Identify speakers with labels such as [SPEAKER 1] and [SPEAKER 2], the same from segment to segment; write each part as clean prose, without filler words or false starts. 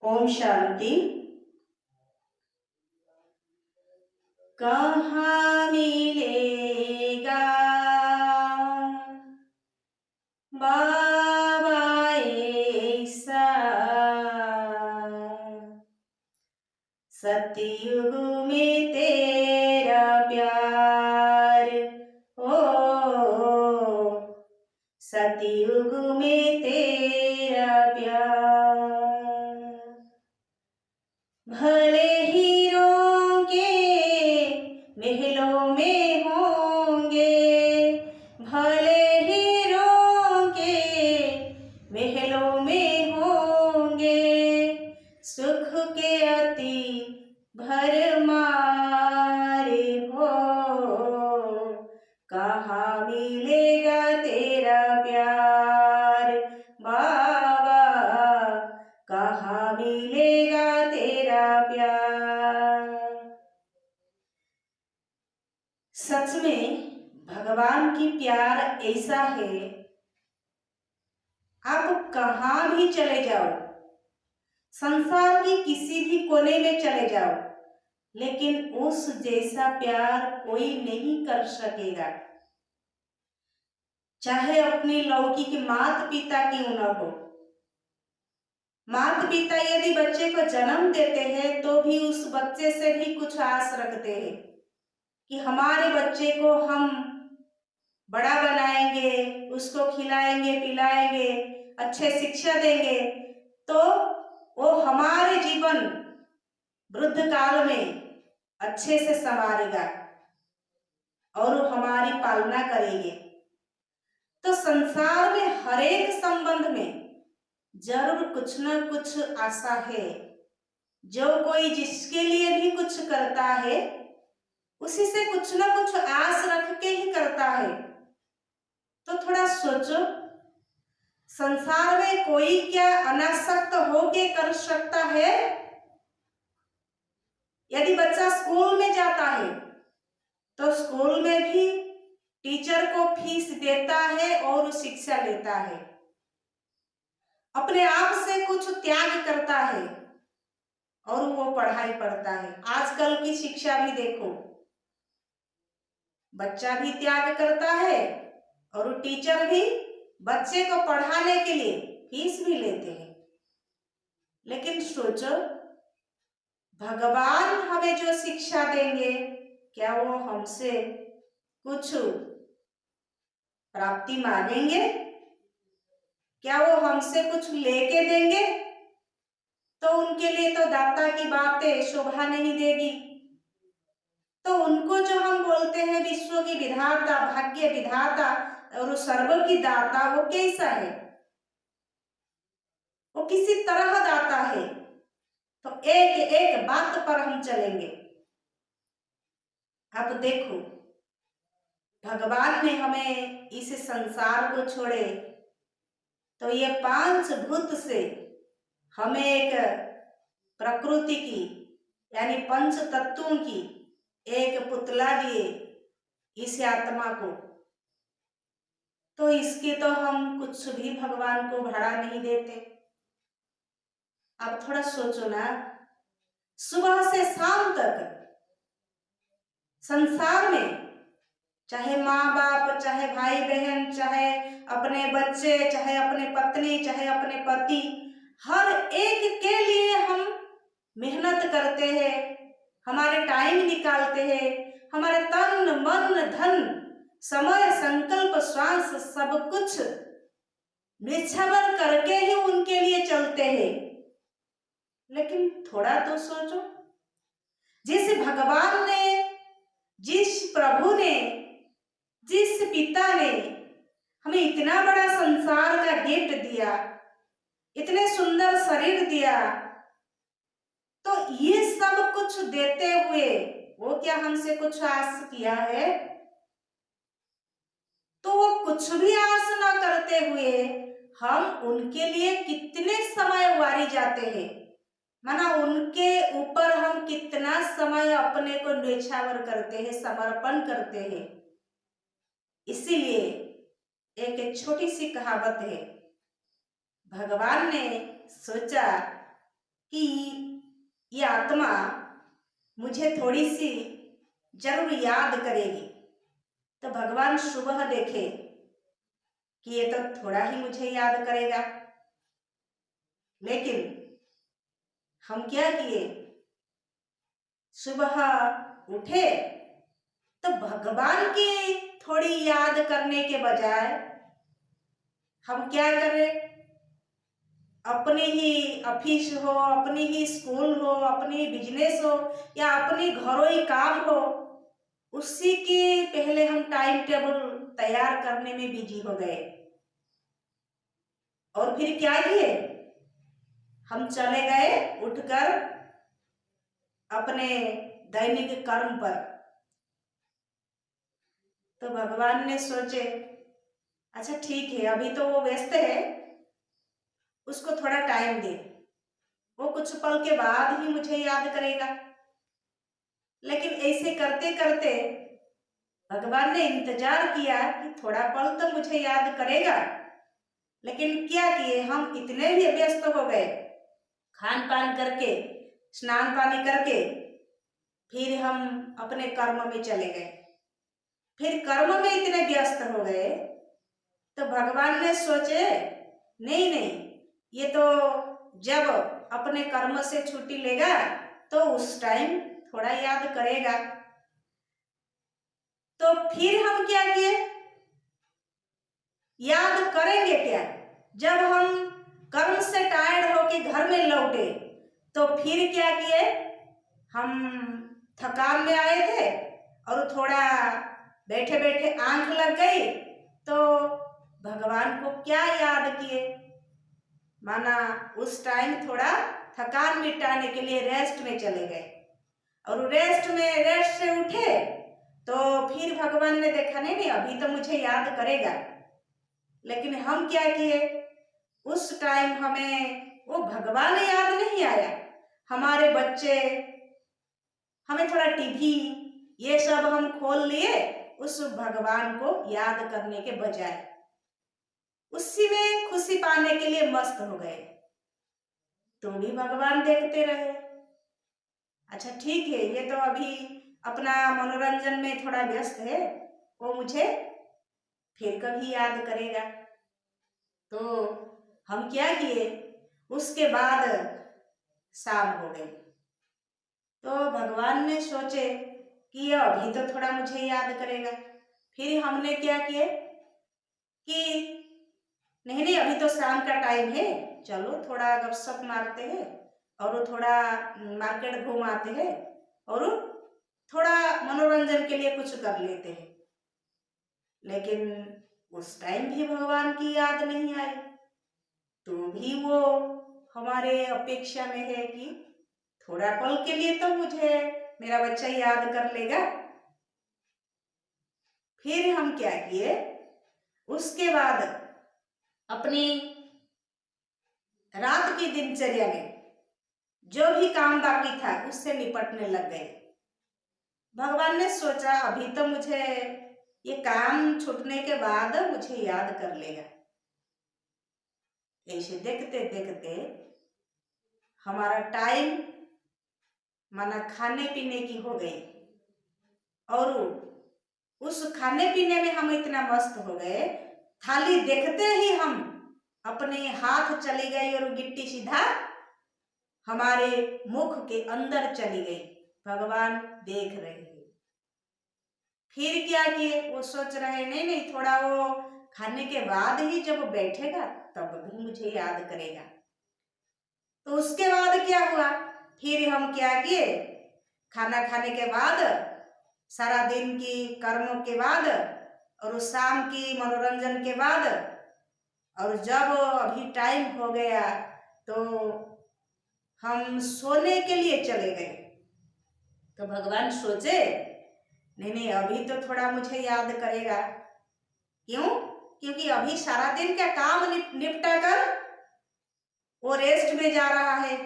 [SPEAKER 1] ओम शांति। कहाँ मिलेगा बाबा ऐसा, सतयुग में तेरा प्यार, ओ सतयुग में तेरा प्यार। भले हीरों के महलों में होंगे, भले हीरों के महलों में होंगे, सुख के अति भरमारे हो। कहाँ मिलेगा तेरा प्यार बाबा, कहाँ मिलेगा तेरा प्यार। सच में भगवान की प्यार ऐसा है, आप कहाँ भी चले जाओ, संसार की किसी भी कोने में चले जाओ, लेकिन उस जैसा प्यार कोई नहीं कर सकेगा। चाहे अपने लौकिक माता पिता क्यों न हो। माता पिता यदि बच्चे को जन्म देते हैं तो भी उस बच्चे से भी कुछ आस रखते हैं कि हमारे बच्चे को हम बड़ा बनाएंगे, उसको खिलाएंगे पिलाएंगे, अच्छे शिक्षा देंगे, तो वो हमारे जीवन वृद्ध काल में अच्छे से संवारेगा और वो हमारी पालना करेंगे। तो संसार में हर एक संबंध में जरूर कुछ न कुछ आशा है। जो कोई जिसके लिए भी कुछ करता है उसी से कुछ न कुछ आस रख के ही करता है। तो थोड़ा सोचो, संसार में कोई क्या अनासक्त होके कर सकता है? यदि बच्चा स्कूल में जाता है तो स्कूल में भी टीचर को फीस देता है और शिक्षा लेता है, अपने आप से कुछ त्याग करता है और वो पढ़ाई पढ़ता है। आजकल की शिक्षा भी देखो, बच्चा भी त्याग करता है और टीचर भी बच्चे को पढ़ाने के लिए फीस भी लेते हैं। लेकिन सोचो, भगवान हमें जो शिक्षा देंगे, क्या वो हमसे कुछ प्राप्ति मांगेंगे? क्या वो हमसे कुछ लेके देंगे? तो उनके लिए तो दाता की बातें शोभा नहीं देगी। तो उनको जो हम बोलते हैं विश्व की विधाता, भाग्य विधाता और सर्व की दाता, वो कैसा है? वो किसी तरह दाता है। तो एक एक बात पर हम चलेंगे। अब देखो, भगवान ने हमें इस संसार को छोड़े तो ये पांच भूत से हमें एक प्रकृति की यानी पंच तत्वों की एक पुतला दिए इस आत्मा को। तो इसके तो हम कुछ भी भगवान को भाड़ा नहीं देते। अब थोड़ा सोचो ना, सुबह से शाम तक संसार में चाहे माँ बाप, चाहे भाई बहन, चाहे अपने बच्चे, चाहे अपने पत्नी, चाहे अपने पति, हर एक के लिए हम मेहनत करते हैं, हमारे टाइम निकालते हैं, हमारे तन मन धन समय संकल्प श्वास सब कुछ निछावर करके ही उनके लिए चलते हैं। लेकिन थोड़ा तो सोचो, जिस भगवान ने, जिस प्रभु ने, जिस पिता ने हमें इतना बड़ा संसार का गिफ्ट दिया, इतने सुंदर शरीर दिया, तो ये सब कुछ देते हुए वो क्या हमसे कुछ आस किया है? तो वो कुछ भी आस ना करते हुए हम उनके लिए कितने समय वारी जाते हैं, माना उनके ऊपर हम कितना समय अपने को न्यौछावर करते हैं, समर्पण करते हैं। इसीलिए एक छोटी सी कहावत है, भगवान ने सोचा कि ये आत्मा मुझे थोड़ी सी जरूर याद करेगी। तो भगवान सुबह देखे कि ये तो थोड़ा ही मुझे याद करेगा, लेकिन हम क्या किए, सुबह उठे तो भगवान की थोड़ी याद करने के बजाय हम क्या करें, अपने ही ऑफिस हो, अपनी ही स्कूल हो, अपनी बिजनेस हो या अपने घरों ही काम हो, उसी के पहले हम टाइम टेबल तैयार करने में बिजी हो गए। और फिर क्या किए, हम चले गए उठकर अपने दैनिक कर्म पर। तो भगवान ने सोचे अच्छा ठीक है, अभी तो वो व्यस्त है, उसको थोड़ा टाइम दे, वो कुछ पल के बाद ही मुझे याद करेगा। लेकिन ऐसे करते करते भगवान ने इंतजार किया कि थोड़ा पल तो मुझे याद करेगा, लेकिन क्या किए, हम इतने भी व्यस्त हो गए, खान पान करके स्नान पानी करके फिर हम अपने कर्म में चले गए। फिर कर्म में इतने व्यस्त हो गए तो भगवान ने सोचे नहीं नहीं, ये तो जब अपने कर्म से छुट्टी लेगा तो उस टाइम थोड़ा याद करेगा। तो फिर हम क्या किए, याद करेंगे क्या, जब हम कर्म से टायर्ड होके घर में लौटे तो फिर क्या किए, हम थकान में आए थे और थोड़ा बैठे बैठे आंख लग गई तो भगवान को क्या याद किए, माना उस टाइम थोड़ा थकान मिटाने के लिए रेस्ट में चले गए। और रेस्ट से उठे तो फिर भगवान ने देखा नहीं नहीं अभी तो मुझे याद करेगा, लेकिन हम क्या किए, उस टाइम हमें वो भगवान याद नहीं आया, हमारे बच्चे, हमें थोड़ा टीवी ये सब हम खोल लिए उस भगवान को याद करने के बजाय, उसी में खुशी पाने के लिए मस्त हो गए। तो भी भगवान देखते रहे, अच्छा ठीक है ये तो अभी अपना मनोरंजन में थोड़ा व्यस्त है, वो मुझे फिर कभी याद करेगा। तो हम क्या किए, उसके बाद शाम हो गई तो भगवान ने सोचे कि ये अभी तो थोड़ा मुझे याद करेगा। फिर हमने क्या किए कि नहीं नहीं अभी तो शाम का टाइम है, चलो थोड़ा गपशप मारते हैं और थोड़ा मार्केट घूम आते हैं और थोड़ा मनोरंजन के लिए कुछ कर लेते हैं। लेकिन उस टाइम भी भगवान की याद नहीं आई, तो भी वो हमारे अपेक्षा में है कि थोड़ा पल के लिए तो मुझे मेरा बच्चा याद कर लेगा। फिर हम क्या किए, उसके बाद अपनी रात की दिनचर्या में जो भी काम बाकी था उससे निपटने लग गए। भगवान ने सोचा अभी तो मुझे ये काम छूटने के बाद मुझे याद कर लेगा। ऐसे देखते देखते हमारा टाइम माना खाने पीने की हो गई, और उस खाने पीने में हम इतना मस्त हो गए, थाली देखते ही हम अपने हाथ चली गई और गिट्टी सीधा हमारे मुख के अंदर चली गई। भगवान देख रहे हैं। फिर क्या किए, वो सोच रहे नहीं नहीं थोड़ा वो खाने के बाद ही जब बैठेगा तब भी मुझे याद करेगा। तो उसके बाद क्या हुआ, फिर हम क्या किए, खाना खाने के बाद सारा दिन की कर्मों के बाद और शाम की मनोरंजन के बाद और जब अभी टाइम हो गया तो हम सोने के लिए चले गए। तो भगवान सोचे नहीं नहीं अभी तो थोड़ा मुझे याद करेगा, क्यों, क्योंकि अभी सारा दिन का काम निपटा कर वो रेस्ट में जा रहा है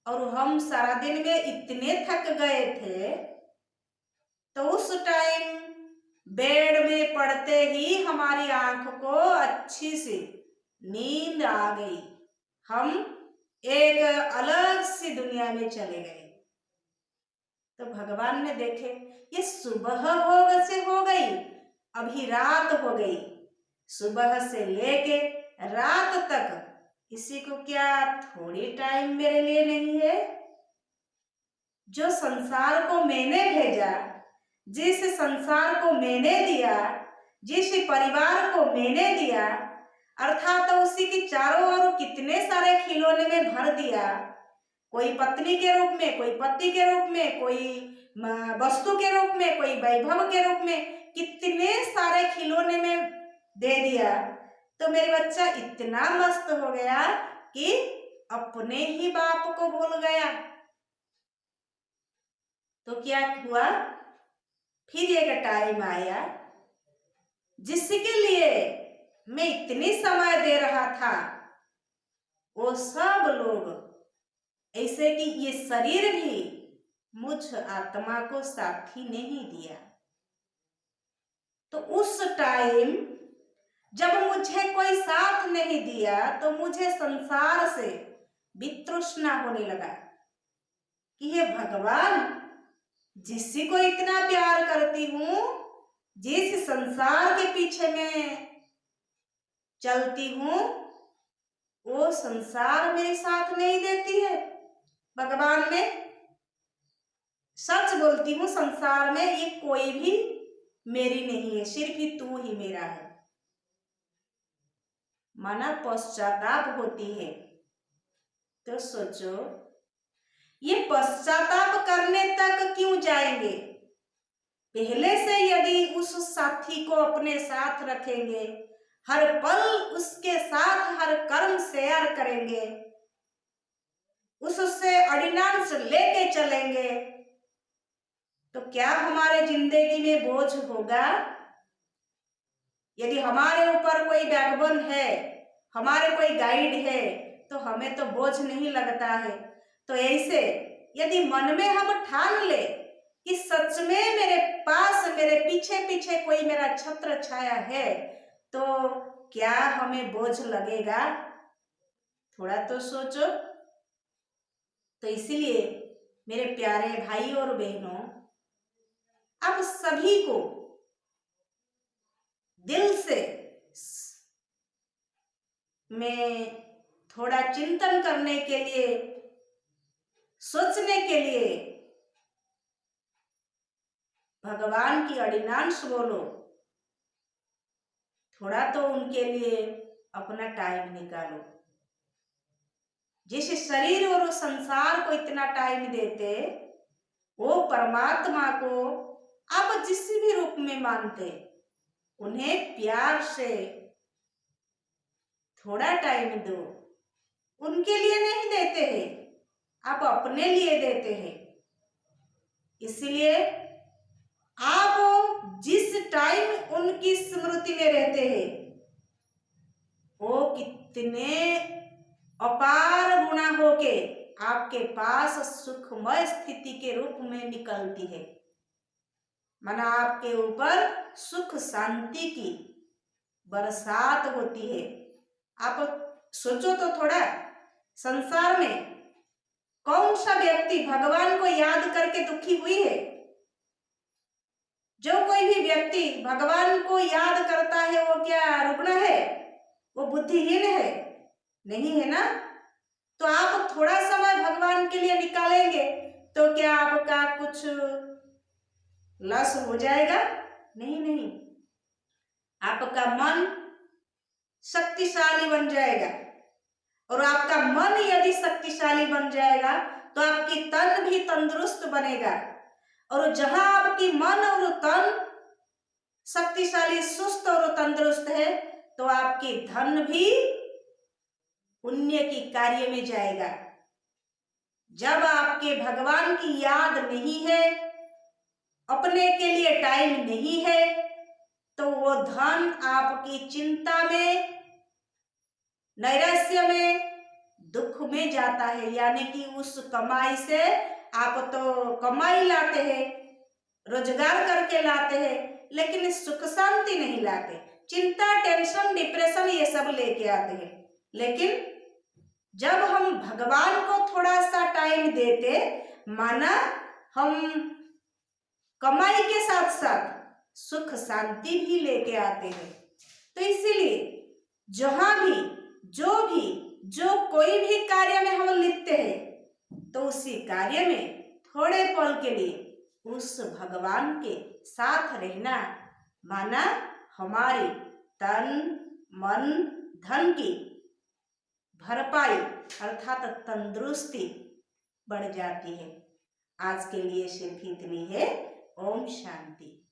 [SPEAKER 1] और हम सारा दिन में इतने थक गए थे तो उस टाइम बेड में पड़ते ही हमारी आंख को अच्छी सी नींद आ गई। हम एक अलग सी दुनिया में चले गए। तो भगवान ने देखे ये सुबह हो गई, अभी रात हो गई, सुबह से लेके रात तक इसी को क्या थोड़ी टाइम मेरे लिए नहीं है? जो संसार को मैंने भेजा, जिस संसार को मैंने दिया, जिस परिवार को मैंने दिया, अर्थात तो उसी की चारों ओर कितने सारे खिलौने में भर दिया, कोई पत्नी के रूप में, कोई पति के रूप में, कोई वस्तु के रूप में, कोई वैभव के रूप में, कितने सारे खिलौने में दे दिया। तो मेरा बच्चा इतना मस्त हो गया कि अपने ही बाप को भूल गया। तो क्या हुआ? फिर एक टाइम आया जिसके लिए मैं इतनी समय दे रहा था, वो सब लोग ऐसे कि ये शरीर भी मुझ आत्मा को साथी नहीं दिया। तो उस टाइम जब मुझे कोई साथ नहीं दिया तो मुझे संसार से वितृष्णा होने लगा कि हे भगवान, जिसी को इतना प्यार करती हूँ, जिस संसार के पीछे मैं चलती हूँ, वो संसार मेरे साथ नहीं देती है। भगवान में सच बोलती हूँ, संसार में ये कोई भी मेरी नहीं है, सिर्फ ही तू ही मेरा है। माना पश्चाताप होती है। तो सोचो ये पश्चाताप करने तक क्यों जाएंगे? पहले से यदि उस साथी को अपने साथ रखेंगे, हर पल उसके साथ हर कर्म शेयर करेंगे, उससे ऑर्डिनेंस लेके चलेंगे, तो क्या हमारे जिंदगी में बोझ होगा? यदि हमारे ऊपर कोई बैकबोन है, हमारे कोई गाइड है, तो हमें तो बोझ नहीं लगता है। तो ऐसे यदि मन में हम ठान ले कि सच में मेरे पास, मेरे पीछे पीछे कोई मेरा छत्र छाया है, तो क्या हमें बोझ लगेगा? थोड़ा तो सोचो। तो इसीलिए मेरे प्यारे भाई और बहनों, आप सभी को दिल से मैं थोड़ा चिंतन करने के लिए, सोचने के लिए भगवान की ऑर्डिनेंस बोलो, थोड़ा तो उनके लिए अपना टाइम निकालो। जिस शरीर और संसार को इतना टाइम देते, वो परमात्मा को आप जिस भी रूप में मानते, उन्हें प्यार से थोड़ा टाइम दो। उनके लिए नहीं देते हैं, आप अपने लिए देते हैं। इसलिए आप जिस टाइम उनकी स्मृति में रहते हैं, वो कितने अपार गुणा होके आपके पास सुखमय स्थिति के रूप में निकलती है। माना आपके ऊपर सुख शांति की बरसात होती है। आप सोचो तो थोड़ा, संसार में कौन सा व्यक्ति भगवान को याद करके दुखी हुई है? जो कोई भी व्यक्ति भगवान को याद करता है, वो क्या रुग्ण है? वो बुद्धिहीन है? नहीं है ना। तो आप थोड़ा समय भगवान के लिए निकालेंगे तो क्या आपका कुछ लॉस हो जाएगा? नहीं नहीं, आपका मन शक्तिशाली बन जाएगा। और आपका मन यदि शक्तिशाली बन जाएगा तो आपकी तन भी तंदुरुस्त बनेगा। और जहां आपकी मन और तन शक्तिशाली, सुस्त और तंदुरुस्त है, तो आपकी धन भी पुण्य की कार्य में जाएगा। जब आपके भगवान की याद नहीं है, अपने के लिए टाइम नहीं है, तो वो धन आपकी चिंता में, नैराश्य में, दुख में जाता है। यानी कि उस कमाई से आप तो कमाई लाते हैं, रोजगार करके लाते हैं, लेकिन सुख शांति नहीं लाते। चिंता, टेंशन, डिप्रेशन ये सब लेके आते हैं। लेकिन जब हम भगवान को थोड़ा सा टाइम देते, माना हम कमाई के साथ साथ सुख शांति भी लेके आते हैं। तो इसीलिए जहां भी जो कोई भी कार्य में हम लिखते हैं, तो उसी कार्य में थोड़े पल के लिए उस भगवान के साथ रहना, माना हमारी तन मन धन की भरपाई अर्थात तंदुरुस्ती बढ़ जाती है। आज के लिए सिर्फ इतनी है। ओम शांति।